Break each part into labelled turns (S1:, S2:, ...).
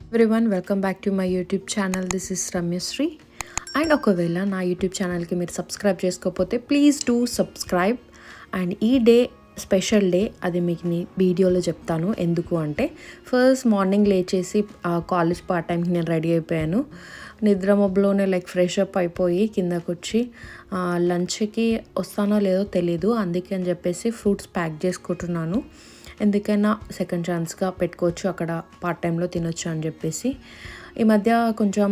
S1: Everyone welcome back to my YouTube channel. This is Ramyasri. And ఒకవేళ నా YouTube ఛానల్కి మీరు సబ్స్క్రైబ్ చేసుకోకపోతే ప్లీజ్ డూ సబ్స్క్రైబ్. అండ్ ఈ డే స్పెషల్ డే, అది మీకు వీడియోలో చెప్తాను. ఎందుకు అంటే ఫస్ట్ మార్నింగ్ లేచేసి కాలేజ్ పార్ట్ టైంకి నేను రెడీ అయిపోయాను. నిద్ర మబ్బులోనే ఫ్రెష్ అప్ అయిపోయి కిందకు వచ్చి లంచ్కి వస్తానో లేదో తెలీదు, అందుకని చెప్పేసి ఫ్రూట్స్ ప్యాక్ చేసుకుంటున్నాను. ఎందుకైనా సెకండ్ ఛాన్స్గా పెట్టుకోవచ్చు, అక్కడ పార్ట్ టైంలో తినొచ్చు అని చెప్పేసి. ఈ మధ్య కొంచెం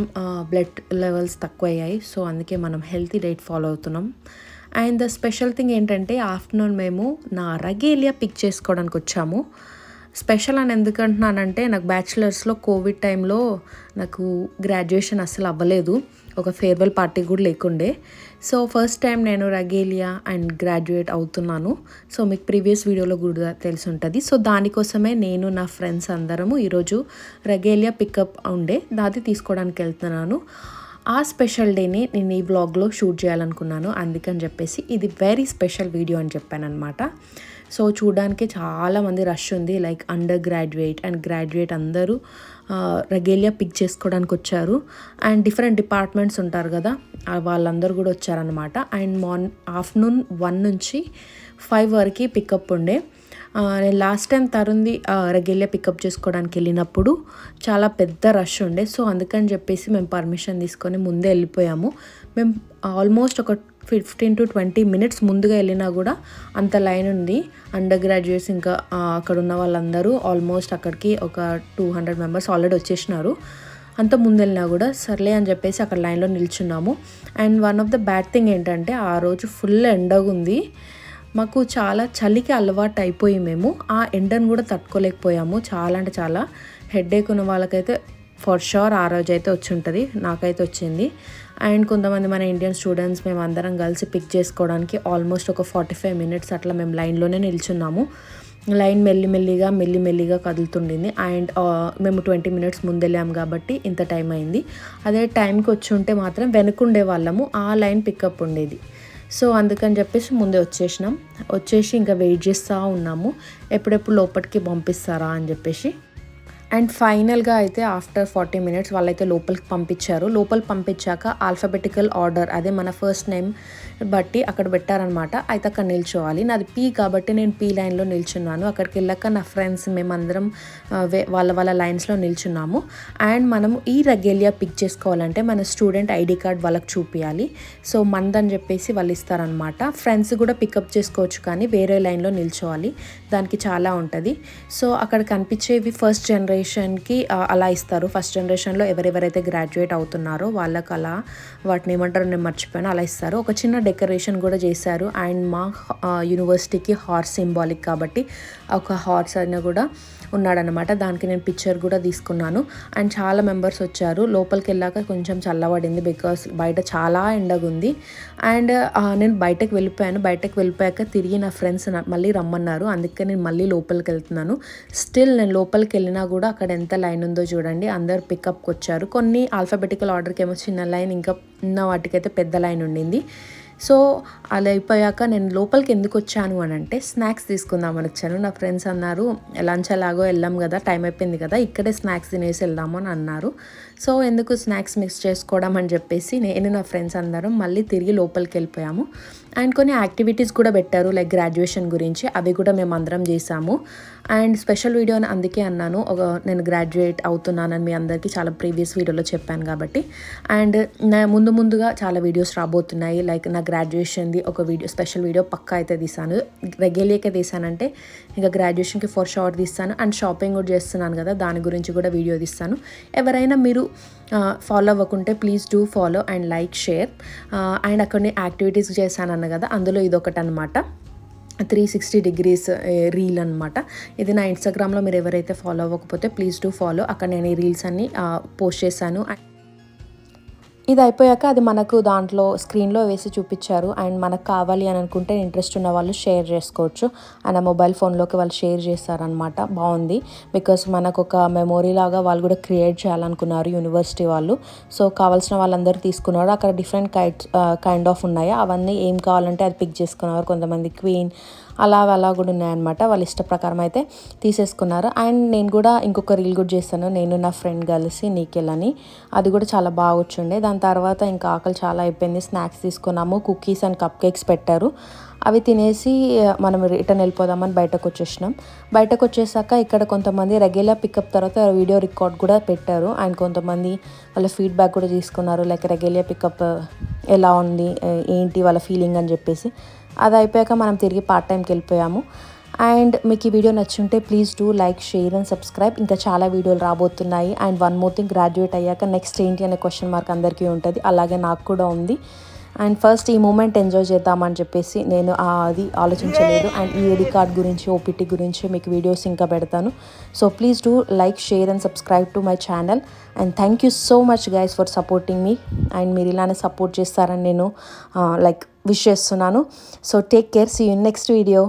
S1: బ్లడ్ లెవెల్స్ తక్కువ అయ్యాయి, సో అందుకే మనం హెల్తీ డైట్ ఫాలో అవుతున్నాం. అండ్ ద స్పెషల్ థింగ్ ఏంటంటే ఆఫ్టర్నూన్ మేము నా రగేలియా పిక్ చేసుకోవడానికి వచ్చాము. స్పెషల్ అని ఎందుకంటున్నానంటే నాకు బ్యాచిలర్స్లో కోవిడ్ టైంలో నాకు గ్రాడ్యుయేషన్ అస్సలు అవ్వలేదు, ఒక ఫేర్వెల్ పార్టీ కూడా లేకుండే. సో ఫస్ట్ టైం నేను రగేలియా అండ్ గ్రాడ్యుయేట్ అవుతున్నాను. సో మీకు ప్రీవియస్ వీడియోలో కూడా తెలిసి ఉంటుంది. సో దానికోసమే నేను నా ఫ్రెండ్స్ అందరము ఈరోజు రగేలియా పికప్ ఉండే దాది తీసుకోవడానికి వెళ్తున్నాను. ఆ స్పెషల్ డేని నేను ఈ వ్లాగ్లో షూట్ చేయాలనుకున్నాను, అందుకని చెప్పేసి ఇది వెరీ స్పెషల్ వీడియో అని చెప్పాను అనమాట. సో చూడడానికి చాలామంది రష్ ఉంది, అండర్ గ్రాడ్యుయేట్ అండ్ గ్రాడ్యుయేట్ అందరూ రగేలియా పిక్ చేసుకోవడానికి వచ్చారు. అండ్ డిఫరెంట్ డిపార్ట్మెంట్స్ ఉంటారు కదా, వాళ్ళందరూ కూడా వచ్చారనమాట. అండ్ ఆఫ్టర్నూన్ 1 నుంచి 5 వరకు పికప్ ఉండే. నేను లాస్ట్ టైం తరుణ్ది రగేలియా పికప్ చేసుకోవడానికి వెళ్ళినప్పుడు చాలా పెద్ద రష్ ఉండే. సో అందుకని చెప్పేసి మేము పర్మిషన్ తీసుకొని ముందే వెళ్ళిపోయాము. మేము ఆల్మోస్ట్ ఒక 15 to 20 minutes ముందుగా వెళ్ళినా కూడా అంత లైన్ ఉంది. అండర్ గ్రాడ్యుయేట్స్ ఇంకా అక్కడ ఉన్న వాళ్ళందరూ ఆల్మోస్ట్ అక్కడికి ఒక 200 members ఆల్రెడీ వచ్చేసినారు. అంత ముందు వెళ్ళినా కూడా సర్లే అని చెప్పేసి అక్కడ లైన్లో నిల్చున్నాము. And one of the bad thing ఏంటంటే ఆ రోజు ఫుల్ ఎండగా ఉంది. మాకు చాలా చలికి అలవాటు అయిపోయి మేము ఆ ఎండను కూడా తట్టుకోలేకపోయాము. చాలా అంటే చాలా హెడేక్ ఉన్న వాళ్ళకైతే ఫర్ షూర్ ఆ రోజు అయితే వచ్చి ఉంటుంది, నాకైతే వచ్చింది. అండ్ కొంతమంది మన ఇండియన్ స్టూడెంట్స్ మేము అందరం కలిసి పిక్ చేసుకోవడానికి ఆల్మోస్ట్ ఒక 45 minutes అట్లా మేము లైన్లోనే నిల్చున్నాము. లైన్ మెల్లిమెల్లిగా కదులుతుండింది. అండ్ మేము 20 minutes ముందు వెళ్ళాము కాబట్టి ఇంత టైం అయింది. అదే టైంకి వచ్చి ఉంటే మాత్రం వెనుకుండే వాళ్ళము, ఆ లైన్ పికప్ ఉండేది. సో అందుకని చెప్పేసి ముందే వచ్చేసి ఇంకా వెయిట్ చేస్తూ ఉన్నాము, ఎప్పుడెప్పుడు లోపలికి పంపిస్తారా అని చెప్పేసి. అండ్ ఫైనల్గా అయితే ఆఫ్టర్ 40 minutes వాళ్ళైతే లోపలికి పంపించారు. లోపలికి పంపించాక ఆల్ఫాబెటికల్ ఆర్డర్, అదే మన ఫస్ట్ నేమ్ బట్టి అక్కడ పెట్టారనమాట. అయితే అక్కడ నిల్చోవాలి. నాది పీ కాబట్టి నేను పీ లైన్లో నిల్చున్నాను. అక్కడికి వెళ్ళాక నా ఫ్రెండ్స్ మేమందరం వాళ్ళ లైన్స్లో నిల్చున్నాము. అండ్ మనము ఈ రగేలియా పిక్ చేసుకోవాలంటే మన స్టూడెంట్ ఐడి కార్డ్ వాళ్ళకి చూపించాలి. సో మందని చెప్పేసి వాళ్ళు ఇస్తారనమాట. ఫ్రెండ్స్ కూడా పికప్ చేసుకోవచ్చు, కానీ వేరే లైన్లో నిల్చోవాలి, దానికి చాలా ఉంటుంది. సో అక్కడ కనిపించేవి ఫస్ట్ జనరేషన్కి అలా ఇస్తారు. ఫస్ట్ జనరేషన్లో ఎవరెవరైతే గ్రాడ్యుయేట్ అవుతున్నారో వాళ్ళకి అలా, వాటిని ఏమంటారో నేను మర్చిపోయాను, అలా ఇస్తారు. ఒక చిన్న డెకరేషన్ కూడా చేశారు. అండ్ మా యూనివర్సిటీకి హార్స్ సింబాలిక్ కాబట్టి ఒక హార్స్ అయినా కూడా ఉన్నాడనమాట. దానికి నేను పిక్చర్ కూడా తీసుకున్నాను. అండ్ చాలా మెంబర్స్ వచ్చారు. లోపలికి వెళ్ళాక కొంచెం చల్లబడింది, బికాస్ బయట చాలా ఎండగా ఉంది. అండ్ నేను బయటకు వెళ్ళిపోయాక తిరిగి నా ఫ్రెండ్స్ మళ్ళీ రమ్మన్నారు, అందుకే నేను మళ్ళీ లోపలికి వెళ్తున్నాను. స్టిల్ నేను లోపలికి వెళ్ళినా కూడా అక్కడ ఎంత లైన్ ఉందో చూడండి, అందరు పికప్కి వచ్చారు. కొన్ని ఆల్ఫాబెటికల్ ఆర్డర్కి ఏమో చిన్న లైన్, ఇంకా ఉన్న వాటికైతే పెద్ద లైన్ ఉండింది. సో అలా అయిపోయాక నేను లోపలికి ఎందుకు వచ్చాను అని అంటే స్నాక్స్ తీసుకుందామని వచ్చాను. నా ఫ్రెండ్స్ అన్నారు లంచ్ ఎలాగో వెళ్ళాం కదా, టైం అయిపోయింది కదా, ఇక్కడే స్నాక్స్ తినేసి వెళ్దాము అని అన్నారు. సో ఎందుకు స్నాక్స్ మిక్స్ చేసుకోవడం అని చెప్పేసి నేను నా ఫ్రెండ్స్ అందరం మళ్ళీ తిరిగి లోపలికి వెళ్ళిపోయాము. అండ్ కొన్ని యాక్టివిటీస్ కూడా పెట్టారు, గ్రాడ్యుయేషన్ గురించి, అవి కూడా మేము అందరం చేసాము. అండ్ స్పెషల్ వీడియో అని అందుకే అన్నాను, నేను గ్రాడ్యుయేట్ అవుతున్నానని మీ అందరికీ చాలా ప్రీవియస్ వీడియోలో చెప్పాను కాబట్టి. అండ్ ముందుగా చాలా వీడియోస్ రాబోతున్నాయి, నా గ్రాడ్యుయేషన్ది ఒక వీడియో, స్పెషల్ వీడియో పక్కా అయితే తీసాను. రెగ్యులర్గా తీసానంటే ఇంకా గ్రాడ్యుయేషన్కి ఫర్ షార్ట్ తీస్తాను. అండ్ షాపింగ్ కూడా చేస్తున్నాను కదా, దాని గురించి కూడా వీడియో తీస్తాను. ఎవరైనా మీరు ఫాలో అవ్వకుంటే please do follow and like, share. And అక్కడ యాక్టివిటీస్ చేశాను కదా, అందులో ఇదొకటి అనమాట, 360 degrees రీల్ అనమాట. ఇది నా ఇన్స్టాగ్రామ్లో మీరు ఎవరైతే ఫాలో అవ్వకపోతే ప్లీజ్ డూ ఫాలో. అక్కడ నేను ఈ రీల్స్ అన్నీ పోస్ట్ చేశాను. ఇది అయిపోయాక అది మనకు దాంట్లో స్క్రీన్లో వేసి చూపించారు. అండ్ మనకు కావాలి అని అనుకుంటే ఇంట్రెస్ట్ ఉన్న వాళ్ళు షేర్ చేసుకోవచ్చు. అండ్ మొబైల్ ఫోన్లోకి వాళ్ళు షేర్ చేస్తారనమాట. బాగుంది, బికాస్ మనకు ఒక మెమొరీ లాగా వాళ్ళు కూడా క్రియేట్ చేయాలనుకున్నారు యూనివర్సిటీ వాళ్ళు. సో కావాల్సిన వాళ్ళందరూ తీసుకున్నారు. అక్కడ డిఫరెంట్ కైండ్ ఆఫ్ ఉన్నాయి, అవన్నీ ఏం కావాలంటే అది పిక్ చేసుకున్నారు. కొంతమంది క్వీన్, అలా కూడా ఉన్నాయన్నమాట. వాళ్ళ ఇష్ట ప్రకారం అయితే తీసేసుకున్నారు. అండ్ నేను కూడా ఇంకొక రీల్ కూడా చేశాను, నేను నా ఫ్రెండ్ కలిసి నిఖిల్ అని. అది కూడా చాలా బాగా వచ్చిండే. దాని తర్వాత ఇంకా ఆకలి చాలా అయిపోయింది, స్నాక్స్ తీసుకున్నాము. కుకీస్ అండ్ కప్ కేక్స్ పెట్టారు. అవి తినేసి మనం రిటర్న్ వెళ్ళిపోదామని బయటకు వచ్చేసినాం. బయటకు వచ్చేసాక ఇక్కడ కొంతమంది రెగ్యులర్ పికప్ తర్వాత వీడియో రికార్డ్ కూడా పెట్టారు. అండ్ కొంతమంది వాళ్ళ ఫీడ్బ్యాక్ కూడా తీసుకున్నారు, లైక్ రెగ్యులర్ పికప్ ఎలా ఉంది, ఏంటి వాళ్ళ ఫీలింగ్ అని చెప్పేసి. అది అయిపోయాక మనం తిరిగి పార్ట్ టైంకి వెళ్ళిపోయాము. అండ్ మీకు ఈ వీడియో నచ్చుంటే please do like, share and subscribe. ఇంకా చాలా వీడియోలు రాబోతున్నాయి. And one more thing, graduate అయ్యాక నెక్స్ట్ ఏంటి అనే క్వశ్చన్ మార్క్ అందరికీ ఉంటుంది, అలాగే నాకు కూడా ఉంది. అండ్ ఫస్ట్ ఈ మూమెంట్ ఎంజాయ్ చేద్దామని చెప్పేసి నేను అది ఆలోచించలేదు. అండ్ ఈ ఐడి కార్డ్ గురించి, ఓపీటీ గురించి మీకు వీడియోస్ ఇంకా పెడతాను. So please do like, share and subscribe to my channel. And thank you so much guys for supporting me. And మీరు ఇలానే సపోర్ట్ చేస్తారని నేను విష్ చేస్తున్నాను. So take care, see you in next video.